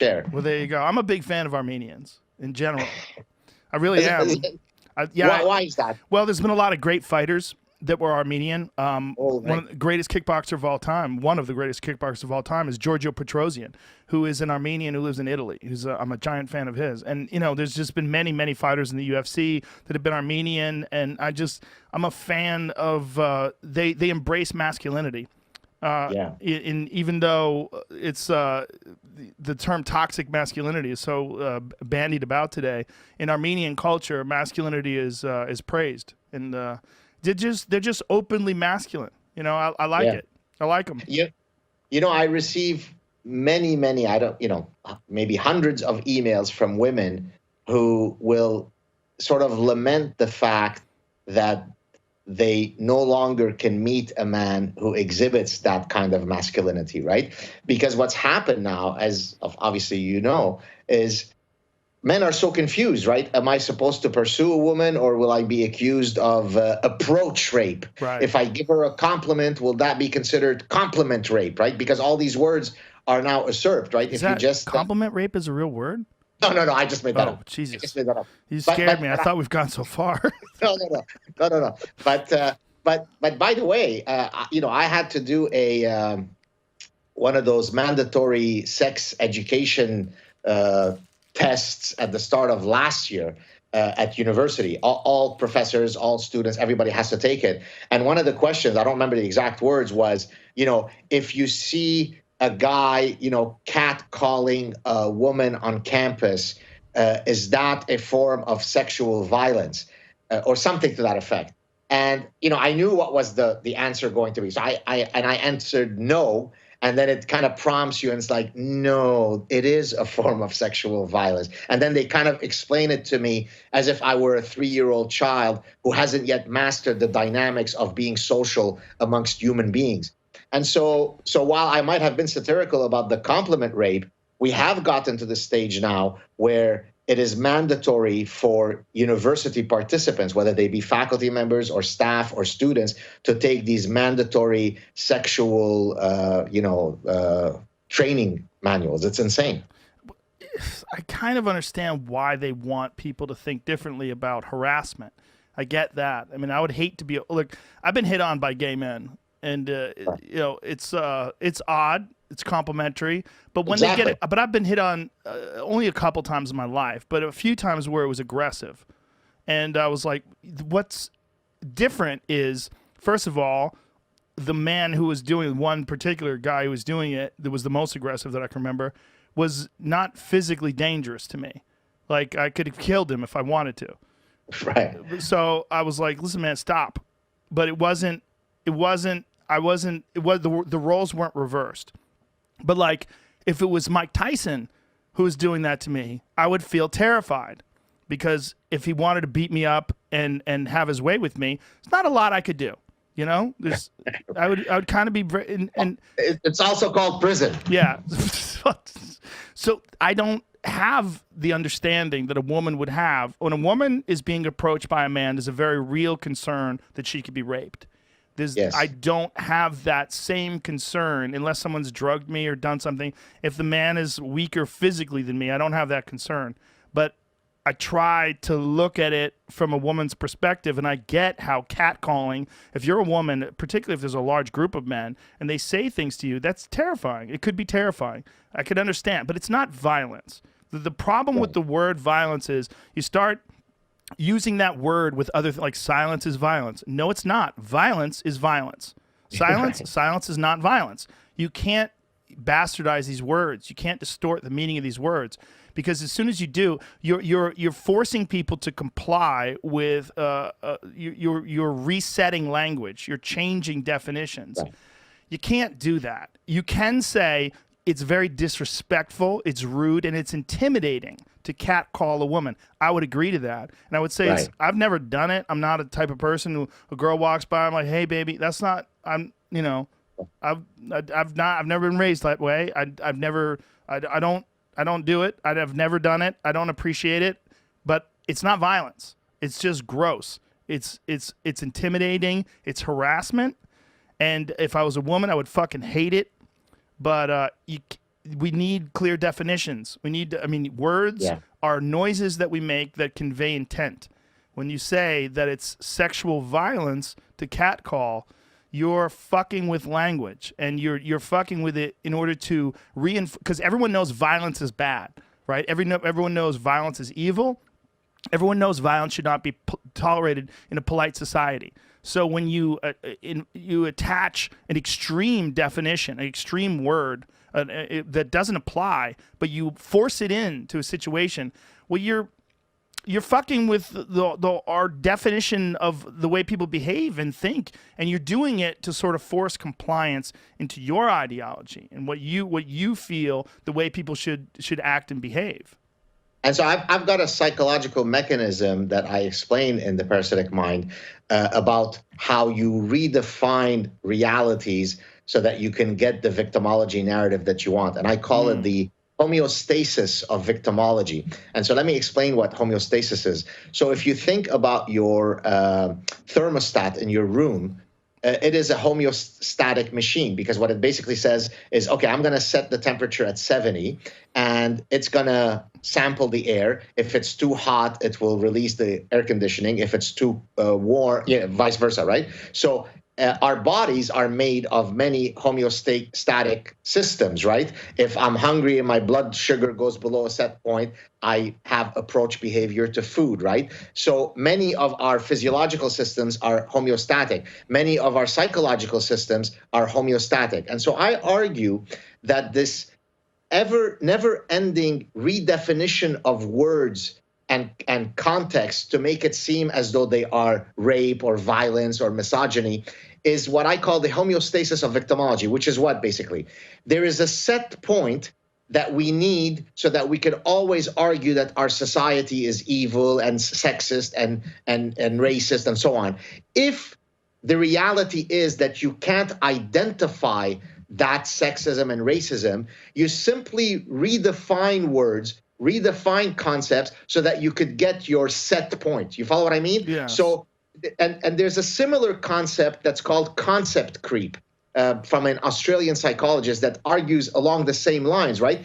Sure. Well, there you go. I'm a big fan of Armenians in general. I really am. Why is that? Well, there's been a lot of great fighters that were Armenian. Right. One of the greatest kickboxer of all time, one of the greatest kickboxers of all time, is Giorgio Petrosian, who is an Armenian who lives in Italy. I'm a giant fan of his. And, there's just been many, many fighters in the UFC that have been Armenian, and I'm a fan of, they embrace masculinity. Even though it's the term toxic masculinity is so bandied about today, in Armenian culture, masculinity is praised, and they're just openly masculine. I like it. I like them. I receive many, maybe hundreds of emails from women who will sort of lament the fact that they no longer can meet a man who exhibits that kind of masculinity, right? Because what's happened now, as obviously is men are so confused, right? Am I supposed to pursue a woman, or will I be accused of approach rape? Right. If I give her a compliment, will that be considered compliment rape, right? Because all these words are now usurped, right? Compliment rape is a real word? No, I just made that up. Jesus. I just made that up. You scared me. I thought we've gone so far. No. But by the way, I had to do one of those mandatory sex education tests at the start of last year at university. All professors, all students, everybody has to take it. And one of the questions, I don't remember the exact words, was, if you see a guy, catcalling a woman on campus, is that a form of sexual violence, or something to that effect? And I knew what was the answer going to be, so I answered no, and then it kind of prompts you, and it's like, no, it is a form of sexual violence. And then they kind of explain it to me as if I were a 3-year-old child who hasn't yet mastered the dynamics of being social amongst human beings. And so while I might have been satirical about the compliment rape, we have gotten to the stage now where it is mandatory for university participants, whether they be faculty members or staff or students, to take these mandatory sexual, training manuals. It's insane. I kind of understand why they want people to think differently about harassment. I get that. I mean, I would hate to be, look, I've been hit on by gay men. And it's odd, it's complimentary, but when they get it, but I've been hit on only a couple times in my life, but a few times where it was aggressive, and I was like, what's different is, first of all, the man who was doing, one particular guy who was doing it, that was the most aggressive that I can remember, was not physically dangerous to me. Like, I could have killed him if I wanted to. Right. So I was like, listen, man, stop. But the roles weren't reversed. But like, if it was Mike Tyson who was doing that to me, I would feel terrified, because if he wanted to beat me up and have his way with me, there's not a lot I could do. I would kind of be, and it's also called prison. Yeah. So I don't have the understanding that a woman would have when a woman is being approached by a man. There's a very real concern that she could be raped. Yes. I don't have that same concern unless someone's drugged me or done something. If the man is weaker physically than me, I don't have that concern. But I try to look at it from a woman's perspective, and I get how catcalling, if you're a woman, particularly if there's a large group of men, and they say things to you, that's terrifying. It could be terrifying. I could understand, but it's not violence. The problem with the word violence is you start using that word with other like silence is violence. No, it's not. Violence is violence. Silence is not violence. You can't bastardize these words. You can't distort the meaning of these words, because as soon as you do, you're forcing people to comply with you're resetting language. You're changing definitions. Right. You can't do that. You can say it's very disrespectful, it's rude, and it's intimidating to catcall a woman. I would agree to that. And I would say I've never done it. I'm not a type of person who a girl walks by, I'm like, hey baby, that's not, I've never been raised that way. I don't do it. I've never done it. I don't appreciate it, but it's not violence. It's just gross. It's intimidating. It's harassment. And if I was a woman, I would fucking hate it. But we need clear definitions. We need, words are noises that we make that convey intent. When you say that it's sexual violence to catcall, you're fucking with language, and you're fucking with it in order to because everyone knows violence is bad, right? Everyone knows violence is evil. Everyone knows violence should not be tolerated in a polite society. So when you attach an extreme definition, an extreme word that doesn't apply, but you force it into a situation, well, you're fucking with our definition of the way people behave and think, and you're doing it to sort of force compliance into your ideology and what you feel the way people should act and behave. And so I've got a psychological mechanism that I explain in The Parasitic Mind about how you redefine realities so that you can get the victimology narrative that you want. And I call it the homeostasis of victimology. And so let me explain what homeostasis is. So if you think about your thermostat in your room, it is a homeostatic machine, because what it basically says is, okay, I'm going to set the temperature at 70, and it's going to sample the air. If it's too hot, it will release the air conditioning. If it's too warm, vice versa, right? So our bodies are made of many homeostatic systems, right? If I'm hungry and my blood sugar goes below a set point, I have approach behavior to food, right? So many of our physiological systems are homeostatic. Many of our psychological systems are homeostatic. And so I argue that this never-ending redefinition of words and context to make it seem as though they are rape or violence or misogyny is what I call the homeostasis of victimology, which is what basically? There is a set point that we need so that we can always argue that our society is evil and sexist and racist and so on. If the reality is that you can't identify that sexism and racism, you simply redefine words, redefine concepts so that you could get your set point. You follow what I mean? Yeah. So, and there's a similar concept that's called concept creep from an Australian psychologist that argues along the same lines, right?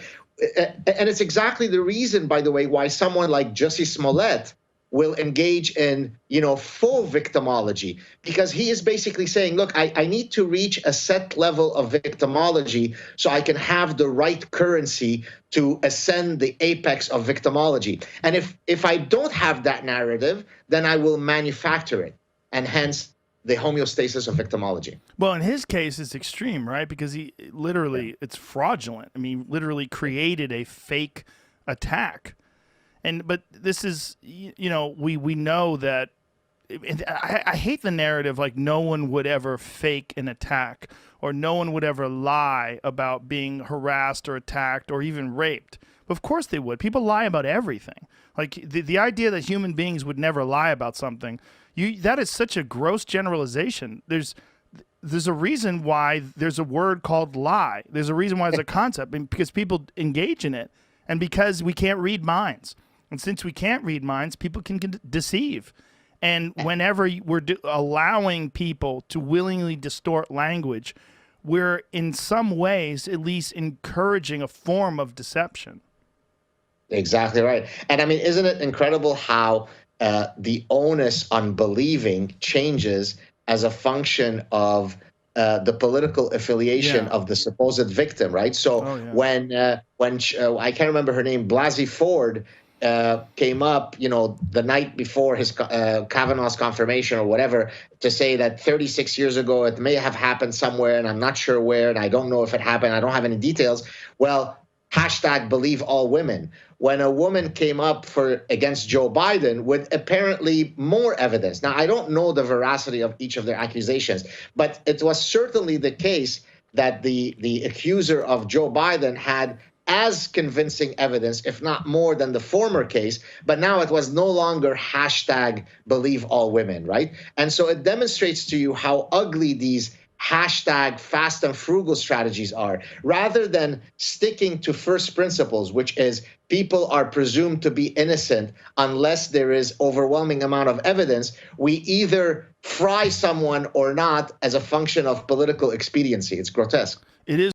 And it's exactly the reason, by the way, why someone like Jussie Smollett will engage in, full victimology, because he is basically saying, look, I need to reach a set level of victimology so I can have the right currency to ascend the apex of victimology. And if I don't have that narrative, then I will manufacture it, and hence the homeostasis of victimology. Well, in his case, it's extreme, right? Because he literally, it's fraudulent. I mean, literally created a fake attack. But this is, we know that. I hate the narrative like no one would ever fake an attack, or no one would ever lie about being harassed or attacked or even raped. Of course they would. People lie about everything. Like the idea that human beings would never lie about something, that is such a gross generalization. There's a reason why there's a word called lie. There's a reason why there's a concept, because people engage in it, and because we can't read minds. And since we can't read minds, people can deceive. And whenever we're allowing people to willingly distort language, we're in some ways at least encouraging a form of deception. Exactly right. And I mean, isn't it incredible how the onus on believing changes as a function of the political affiliation of the supposed victim, right? So when I can't remember her name, Blasey Ford, came up, the night before his Kavanaugh's confirmation or whatever, to say that 36 years ago it may have happened somewhere, and I'm not sure where, and I don't know if it happened. I don't have any details. Well, hashtag believe all women. When a woman came up against Joe Biden with apparently more evidence. Now, I don't know the veracity of each of their accusations, but it was certainly the case that the accuser of Joe Biden had as convincing evidence, if not more, than the former case. But now it was no longer hashtag believe all women, right? And so it demonstrates to you how ugly these hashtag fast and frugal strategies are. Rather than sticking to first principles, which is people are presumed to be innocent unless there is overwhelming amount of evidence, we either fry someone or not as a function of political expediency. It's grotesque. It is.